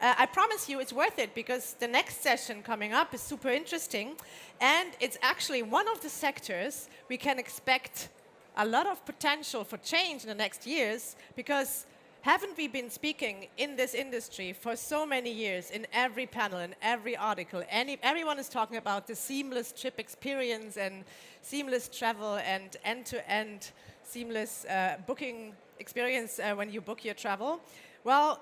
I promise you it's worth it because the next session coming up is super interesting. And it's actually one of the sectors we can expect a lot of potential for change in the next years, because haven't we been speaking in this industry for so many years, in every panel, in every article, everyone is talking about the seamless trip experience and seamless travel and end-to-end seamless booking experience when you book your travel. Well,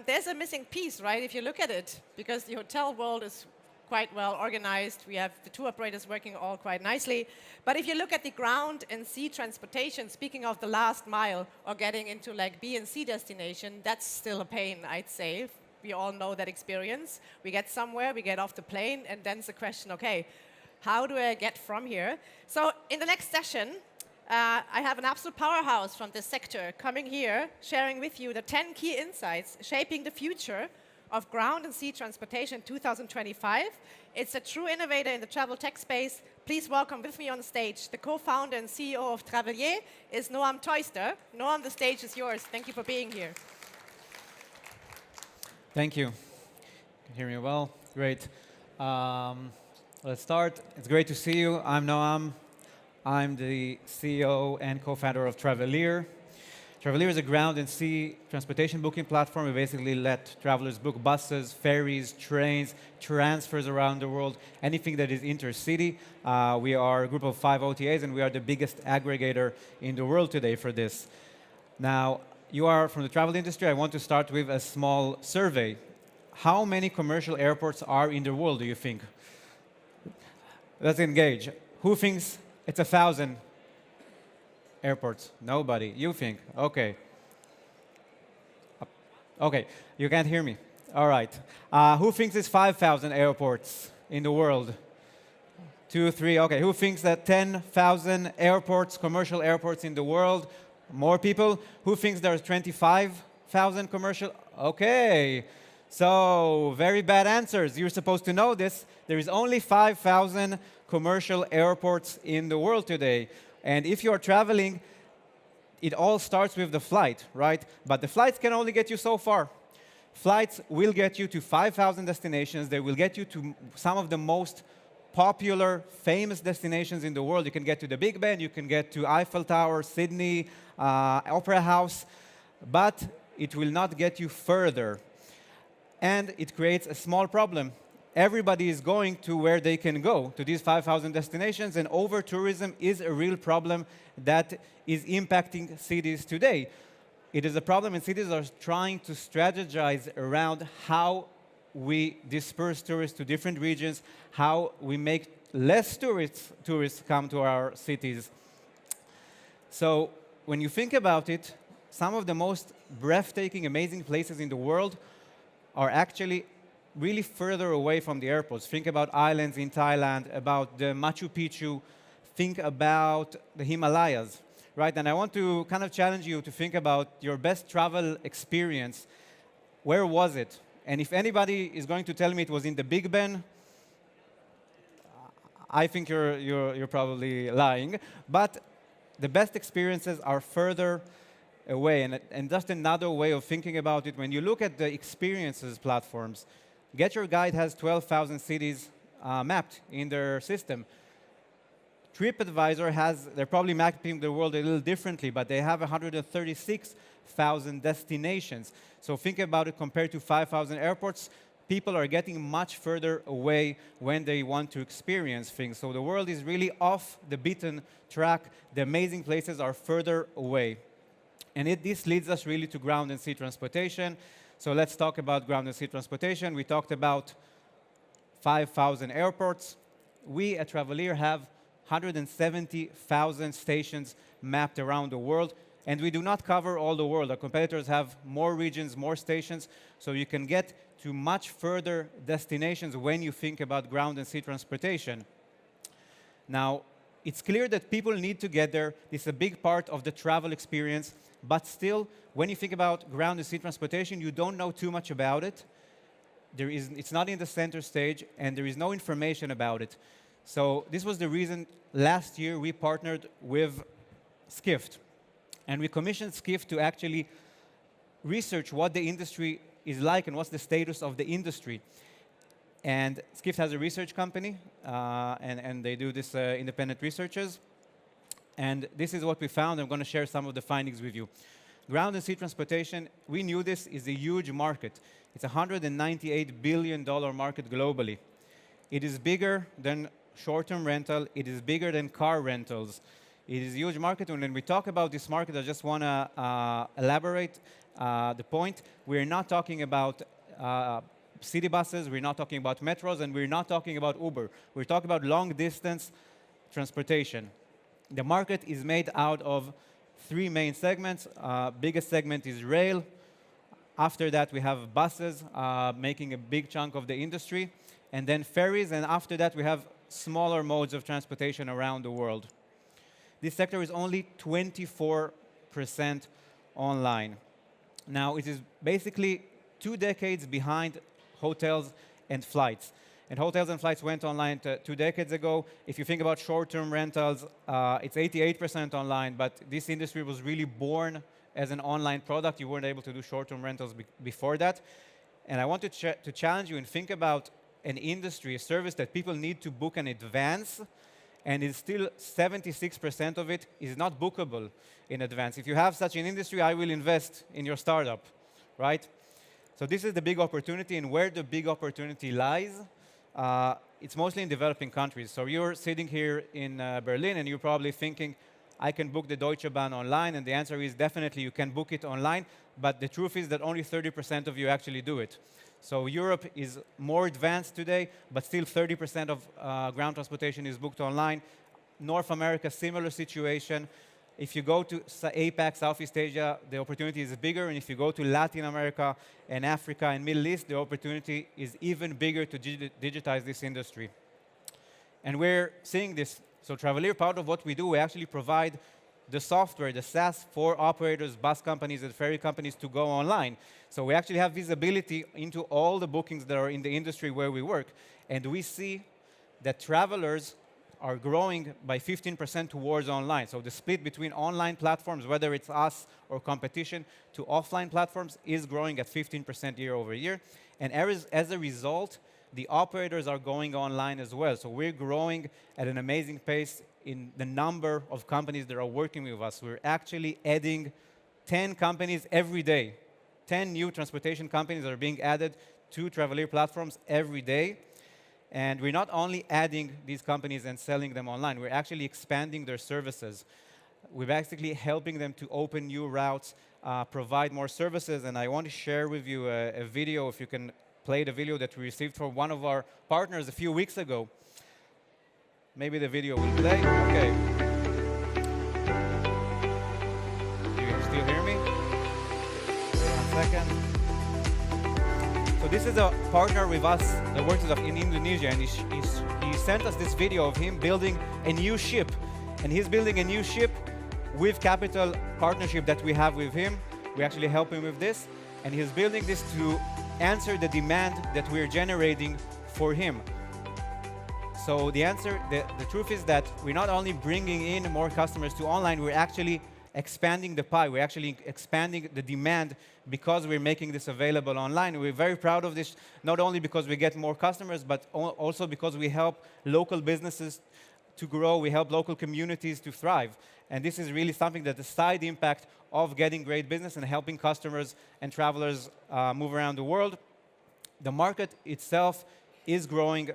there's a missing piece, right, if you look at it, because the hotel world is quite well organized. We have the tour operators working all quite nicely. But if you look at the ground and sea transportation, speaking of the last mile or getting into like B and C destination, that's still a pain, I'd say. We all know that experience. We get somewhere, we get off the plane, and then it's the question, okay, how do I get from here? So in the next session, I have an absolute powerhouse from this sector coming here, sharing with you the 10 key insights shaping the future of ground and sea transportation 2025. It's a true innovator in the travel tech space. Please welcome with me on stage the co-founder and CEO of Travelier is Noam Teuster. Noam, the stage is yours. Thank you for being here. Thank you. You can hear me well? Great. Let's start. It's great to see you. I'm Noam. I'm the CEO and co-founder of Travelier. Travelier is a ground and sea transportation booking platform. We basically let travelers book buses, ferries, trains, transfers around the world, anything that is intercity. We are a group of 5 OTAs, and we are the biggest aggregator in the world today for this. Now, you are from the travel industry. I want to start with a small survey. How many commercial airports are in the world, do you think? Let's engage. Who thinks it's 1,000? Airports? Nobody. You think? Okay. Okay, you can't hear me. All right. Who thinks it's 5,000 airports in the world? 2, 3. Okay. Who thinks that 10,000 airports, commercial airports in the world? More people. Who thinks there's 25,000 commercial? Okay. So, very bad answers. You're supposed to know this. There is only 5,000 commercial airports in the world today. And if you're traveling, it all starts with the flight, right? But the flights can only get you so far. Flights will get you to 5,000 destinations. They will get you to some of the most popular, famous destinations in the world. You can get to the Big Ben, you can get to Eiffel Tower, Sydney, Opera House, but it will not get you further. And it creates a small problem. Everybody is going to where they can go, to these 5,000 destinations, and over-tourism is a real problem that is impacting cities today. It is a problem, and cities are trying to strategize around how we disperse tourists to different regions, how we make less tourists come to our cities. So when you think about it, some of the most breathtaking, amazing places in the world are actually really further away from the airports. Think about islands in Thailand, about the Machu Picchu, think about the Himalayas, right? And I want to kind of challenge you to think about your best travel experience. Where was it? And if anybody is going to tell me it was in the Big Ben, I think you're probably lying. But the best experiences are further away. And just another way of thinking about it, when you look at the experiences platforms, Get Your Guide has 12,000 cities mapped in their system. TripAdvisor they're probably mapping the world a little differently, but they have 136,000 destinations. So think about it compared to 5,000 airports. People are getting much further away when they want to experience things. So the world is really off the beaten track. The amazing places are further away. And this leads us really to ground and sea transportation. So let's talk about ground and sea transportation. We talked about 5,000 airports. We at Travelier have 170,000 stations mapped around the world. And we do not cover all the world. Our competitors have more regions, more stations. So you can get to much further destinations when you think about ground and sea transportation. Now, it's clear that people need to get there. This is a big part of the travel experience. But still, when you think about ground and sea transportation, you don't know too much about it. It's not in the center stage, and there is no information about it. So this was the reason last year we partnered with Skift. And we commissioned Skift to actually research what the industry is like and what's the status of the industry. And Skift has a research company, and they do this independent researches. And this is what we found. I'm going to share some of the findings with you. Ground and sea transportation, we knew this is a huge market. It's a $198 billion market globally. It is bigger than short-term rental. It is bigger than car rentals. It is a huge market. And when we talk about this market, I just want to elaborate the point. We're not talking about city buses. We're not talking about metros. And we're not talking about Uber. We're talking about long-distance transportation. The market is made out of three main segments. Biggest segment is rail. After that, we have buses making a big chunk of the industry. And then ferries. And after that, we have smaller modes of transportation around the world. This sector is only 24% online. Now, it is basically 2 decades behind hotels and flights. And hotels and flights went online 2 decades ago. If you think about short-term rentals, it's 88% online, but this industry was really born as an online product. You weren't able to do short-term rentals before that. And I want to challenge you and think about an industry, a service that people need to book in advance, and is still 76% of it is not bookable in advance. If you have such an industry, I will invest in your startup, right? So this is the big opportunity, and where the big opportunity lies, it's mostly in developing countries. So you're sitting here in Berlin, and you're probably thinking, I can book the Deutsche Bahn online, and the answer is definitely you can book it online, but the truth is that only 30% of you actually do it. So Europe is more advanced today, but still 30% of ground transportation is booked online. North America, similar situation. If you go to APAC, Southeast Asia, the opportunity is bigger. And if you go to Latin America and Africa and Middle East, the opportunity is even bigger to digitize this industry. And we're seeing this. So Travelier, part of what we do, we actually provide the software, the SaaS, for operators, bus companies, and ferry companies to go online. So we actually have visibility into all the bookings that are in the industry where we work. And we see that travelers are growing by 15% towards online. So the split between online platforms, whether it's us or competition, to offline platforms is growing at 15% year over year. And as a result, the operators are going online as well. So we're growing at an amazing pace in the number of companies that are working with us. We're actually adding 10 companies every day. 10 new transportation companies are being added to Travelier platforms every day. And we're not only adding these companies and selling them online, we're actually expanding their services. We're basically helping them to open new routes, provide more services. And I want to share with you a video, if you can play the video that we received from one of our partners a few weeks ago. Maybe the video will play. OK. Do you still hear me? Wait 1 second. So this is a partner with us that works with us in Indonesia, and he sent us this video of him building a new ship. And he's building a new ship with capital partnership that we have with him. We actually help him with this. And he's building this to answer the demand that we're generating for him. So the answer, the truth is that we're not only bringing in more customers to online, we're actually expanding the pie. We're actually expanding the demand because we're making this available online. We're very proud of this, not only because we get more customers, but also because we help local businesses to grow. We help local communities to thrive. And this is really something that the side impact of getting great business and helping customers and travelers move around the world. The market itself is growing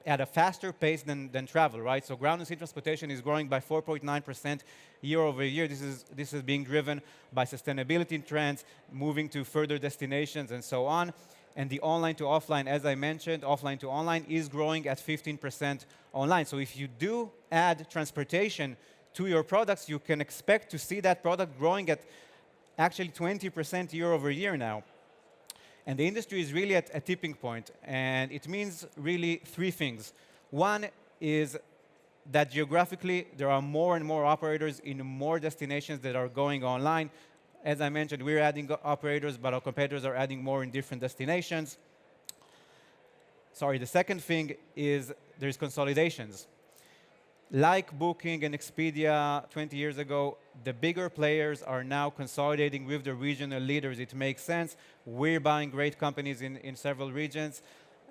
at a faster pace than travel, right? So ground and sea transportation is growing by 4.9% year over year. This is being driven by sustainability trends, moving to further destinations, and so on. And the online to offline, as I mentioned, offline to online is growing at 15% online. So if you do add transportation to your products, you can expect to see that product growing at actually 20% year over year now. And the industry is really at a tipping point. And it means really 3 things. One is that geographically, there are more and more operators in more destinations that are going online. As I mentioned, we're adding operators, but our competitors are adding more in different destinations. Sorry, the second thing is there's consolidations. like Booking and Expedia 20 years ago, the bigger players are now consolidating with the regional leaders. It makes sense. We're buying great companies in several regions,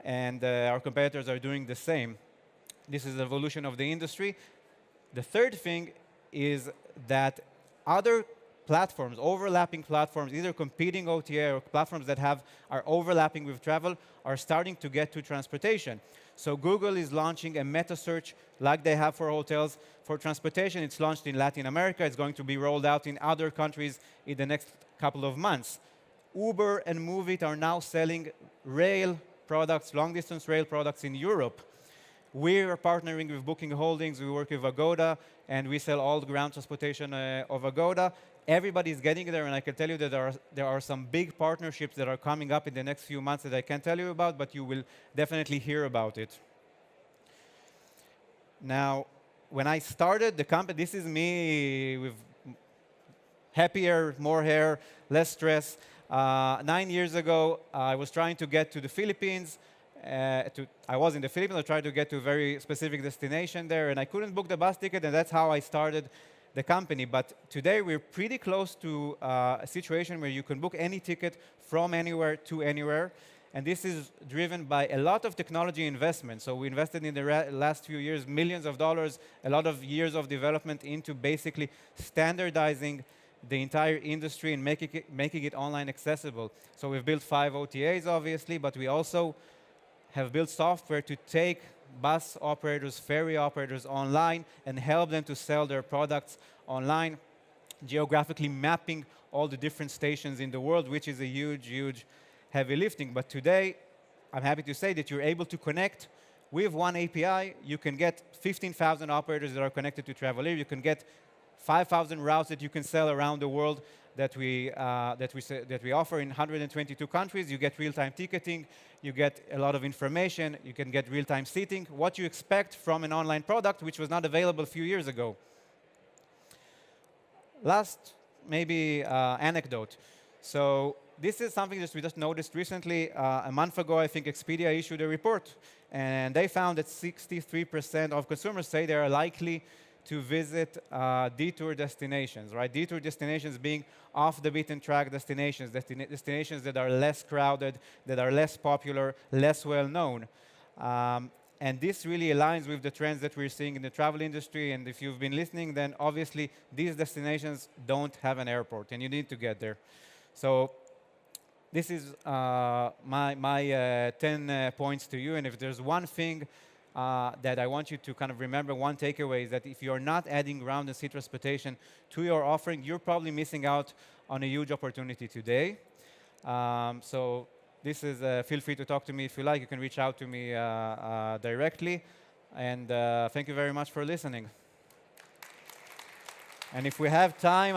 and our competitors are doing the same. This is the evolution of the industry. The third thing is that other platforms, overlapping platforms, either competing OTA or platforms that are overlapping with travel, are starting to get to transportation. So Google is launching a meta search like they have for hotels. For transportation, it's launched in Latin America. It's going to be rolled out in other countries in the next couple of months. Uber and Move are now selling rail products, long-distance rail products in Europe. We are partnering with Booking Holdings. We work with Agoda, and we sell all the ground transportation of Agoda. Everybody's getting there, and I can tell you that there are some big partnerships that are coming up in the next few months that I can't tell you about, but you will definitely hear about it. Now, when I started the company, this is me with happier, more hair, less stress. 9 years ago, I was trying to get to the Philippines. I was in the Philippines. I tried to get to a very specific destination there, and I couldn't book the bus ticket, and that's how I started the company. But today, we're pretty close to a situation where you can book any ticket from anywhere to anywhere. And this is driven by a lot of technology investment. So we invested in the last few years millions of dollars, a lot of years of development into basically standardizing the entire industry and making it online accessible. So we've built 5 OTAs, obviously, but we also have built software to take bus operators, ferry operators online and help them to sell their products online, geographically mapping all the different stations in the world, which is a huge, huge heavy lifting. But today, I'm happy to say that you're able to connect with one API. You can get 15,000 operators that are connected to Traveler. You can get 5,000 routes that you can sell around the world that we offer in 122 countries. You get real-time ticketing. You get a lot of information. You can get real-time seating, what you expect from an online product, which was not available a few years ago. Last, maybe anecdote. So this is something that we just noticed recently. A month ago, I think Expedia issued a report, and they found that 63% of consumers say they are likely to visit detour destinations, right? Detour destinations being off the beaten track destinations, destinations that are less crowded, that are less popular, less well known. And this really aligns with the trends that we're seeing in the travel industry. And if you've been listening, then obviously these destinations don't have an airport, and you need to get there. So this is my 10 points to you. And if there's one thing that I want you to kind of remember, one takeaway is that if you're not adding ground and sea transportation to your offering, you're probably missing out on a huge opportunity today. So this is, feel free to talk to me if you like. You can reach out to me directly. And thank you very much for listening. And if we have time,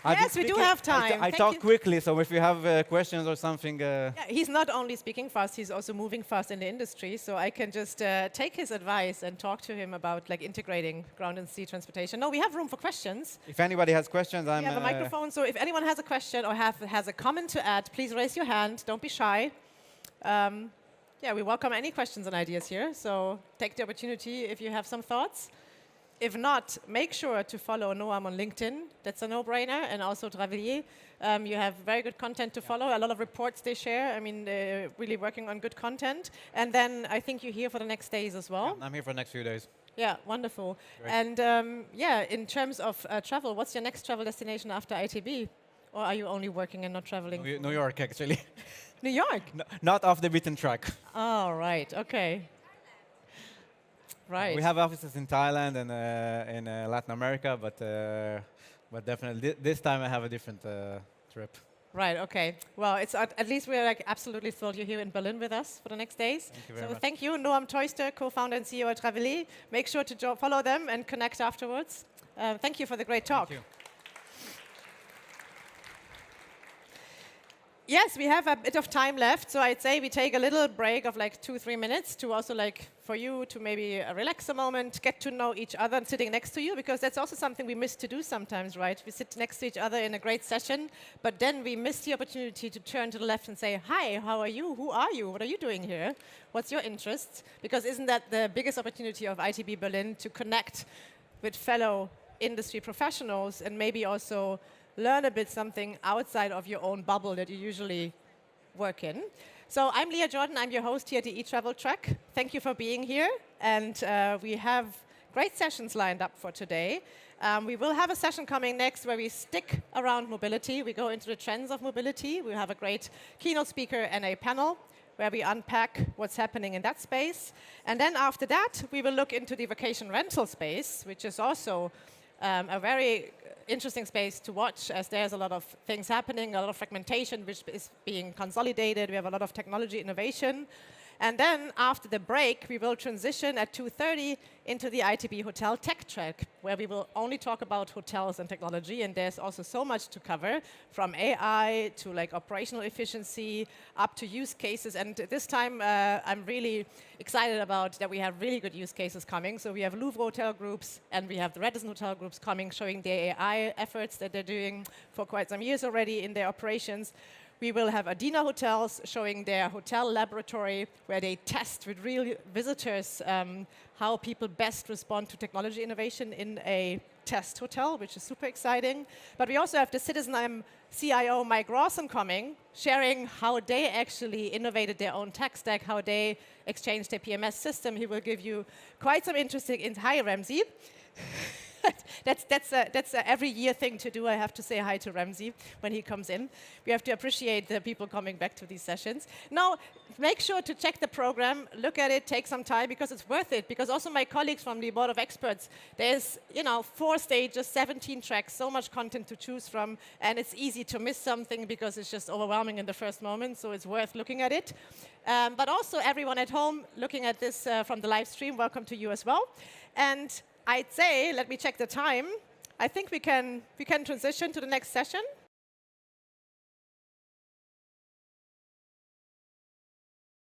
yes, we do have time. I talk quickly, so if you have questions or something. Yeah, he's not only speaking fast, he's also moving fast in the industry. So I can just take his advice and talk to him about like integrating ground and sea transportation. No, we have room for questions. If anybody has questions, we have a microphone. So if anyone has a question or has a comment to add, please raise your hand. Don't be shy. Yeah, we welcome any questions and ideas here. So take the opportunity if you have some thoughts. If not, make sure to follow Noam on LinkedIn. That's a no-brainer. And also Travelier. You have very good content to follow. A lot of reports they share. I mean, they're really working on good content. And then I think you're here for the next days as well. Yeah, I'm here for the next few days. Yeah, wonderful. Great. And yeah, in terms of travel, what's your next travel destination after ITB? Or are you only working and not traveling? New York, actually. New York? No, not off the beaten track. Oh, right. OK. Right. We have offices in Thailand and in Latin America, but definitely this time I have a different trip. Right. Okay. Well, it's at least we're like absolutely thrilled you're here in Berlin with us for the next days. Thank you very much. Thank you, Noam Teuster, co-founder and CEO at Travelier. Make sure to follow them and connect afterwards. Thank you for the great talk. Thank you. yes, we have a bit of time left, so I'd say we take a little break of like 2-3 minutes to also like for you to maybe relax a moment, get to know each other and sitting next to you, because that's also something we miss to do sometimes, right? We sit next to each other in a great session, but then we miss the opportunity to turn to the left and say, hi, how are you? Who are you? What are you doing here? What's your interests? Because isn't that the biggest opportunity of ITB Berlin, to connect with fellow industry professionals and maybe also learn a bit something outside of your own bubble that you usually work in. So I'm Leah Jordan, I'm your host here at the eTravel track. Thank you for being here, and we have great sessions lined up for today. We will have a session coming next where we stick around mobility. We go into the trends of mobility. We have a great keynote speaker and a panel where we unpack what's happening in that space. And then after that, we will look into the vacation rental space, which is also a very interesting space to watch, as there's a lot of things happening, a lot of fragmentation which is being consolidated. We have a lot of technology innovation. And then after the break, we will transition at 2:30 into the ITB Hotel Tech track, where we will only talk about hotels and technology. And there's also so much to cover, from AI to like operational efficiency up to use cases. And this time, I'm really excited about that we have really good use cases coming. So we have Louvre Hotel groups and we have the Radisson Hotel groups coming, showing their AI efforts that they're doing for quite some years already in their operations. We will have Adina Hotels showing their hotel laboratory, where they test with real visitors how people best respond to technology innovation in a test hotel, which is super exciting. But we also have the Citizen CIO Mike Rawson coming, sharing how they actually innovated their own tech stack, how they exchanged their PMS system. He will give you quite some interesting Hi, Ramsey. That's a every year thing to do. I have to say hi to Ramsey when he comes in. We have to appreciate the people coming back to these sessions. Now, make sure to check the program, look at it, take some time, because it's worth it. Because also my colleagues from the board of experts, there's 4 stages, 17 tracks, so much content to choose from, and it's easy to miss something because it's just overwhelming in the first moment. So it's worth looking at it. But also everyone at home looking at this from the live stream, welcome to you as well. And I'd say, let me check the time. I think we can transition to the next session.